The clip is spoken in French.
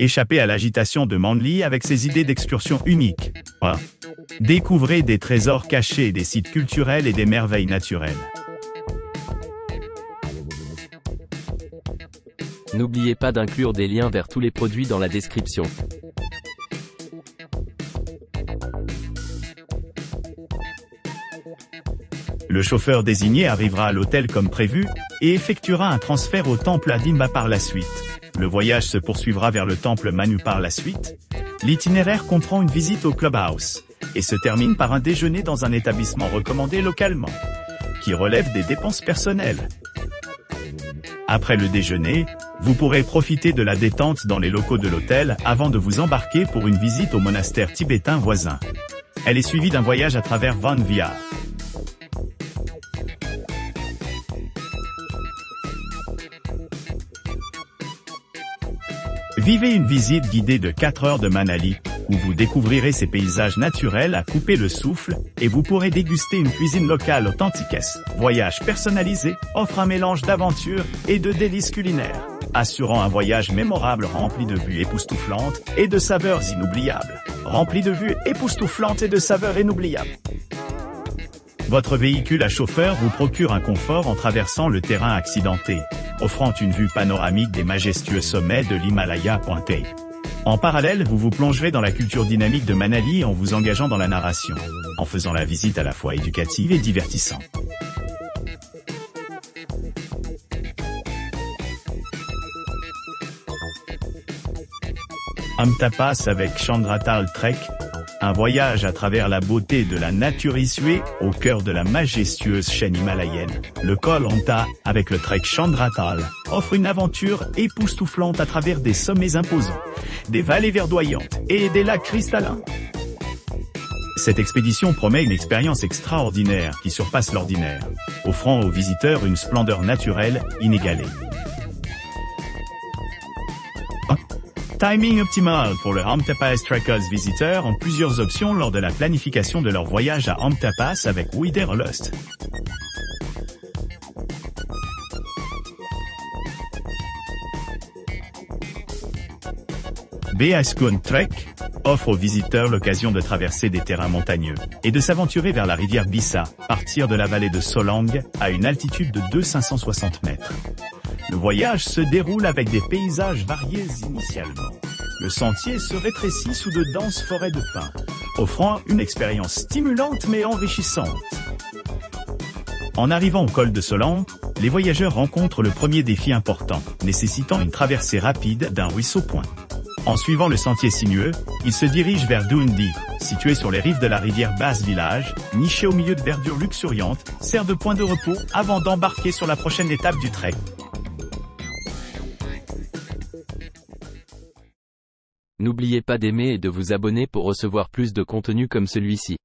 Échappez à l'agitation de Manly avec ses idées d'excursion uniques. 1. Découvrez des trésors cachés, des sites culturels et des merveilles naturelles. N'oubliez pas d'inclure des liens vers tous les produits dans la description. Le chauffeur désigné arrivera à l'hôtel comme prévu et effectuera un transfert au temple Adimba par la suite. Le voyage se poursuivra vers le temple Manu par la suite. L'itinéraire comprend une visite au clubhouse et se termine par un déjeuner dans un établissement recommandé localement, qui relève des dépenses personnelles. Après le déjeuner, vous pourrez profiter de la détente dans les locaux de l'hôtel avant de vous embarquer pour une visite au monastère tibétain voisin. Elle est suivie d'un voyage à travers Van Via. Vivez une visite guidée de 4 heures de Manali, où vous découvrirez ces paysages naturels à couper le souffle, et vous pourrez déguster une cuisine locale authentique. Voyage personnalisé offre un mélange d'aventure et de délices culinaires, assurant un voyage mémorable rempli de vues époustouflantes et de saveurs inoubliables. Votre véhicule à chauffeur vous procure un confort en traversant le terrain accidenté, offrant une vue panoramique des majestueux sommets de l'Himalaya pointé. En parallèle, vous vous plongerez dans la culture dynamique de Manali en vous engageant dans la narration, en faisant la visite à la fois éducative et divertissante. Amtapas avec Chandratal Trek, un voyage à travers la beauté de la nature située au cœur de la majestueuse chaîne himalayenne. Le col Amta, avec le trek Chandratal, offre une aventure époustouflante à travers des sommets imposants, des vallées verdoyantes et des lacs cristallins. Cette expédition promet une expérience extraordinaire qui surpasse l'ordinaire, offrant aux visiteurs une splendeur naturelle inégalée. Timing optimal pour le Amtapas Trekkers. Visiteurs ont plusieurs options lors de la planification de leur voyage à Amtapas avec Widerlust. Beaskun Trek offre aux visiteurs l'occasion de traverser des terrains montagneux et de s'aventurer vers la rivière Bissa, partir de la vallée de Solang à une altitude de 2560 mètres. Le voyage se déroule avec des paysages variés initialement. Le sentier se rétrécit sous de denses forêts de pins, offrant une expérience stimulante mais enrichissante. En arrivant au col de Solang, les voyageurs rencontrent le premier défi important, nécessitant une traversée rapide d'un ruisseau point. En suivant le sentier sinueux, ils se dirigent vers Dundee, situé sur les rives de la rivière Basse-Village, niché au milieu de verdure luxuriante, sert de point de repos avant d'embarquer sur la prochaine étape du trek. N'oubliez pas d'aimer et de vous abonner pour recevoir plus de contenu comme celui-ci.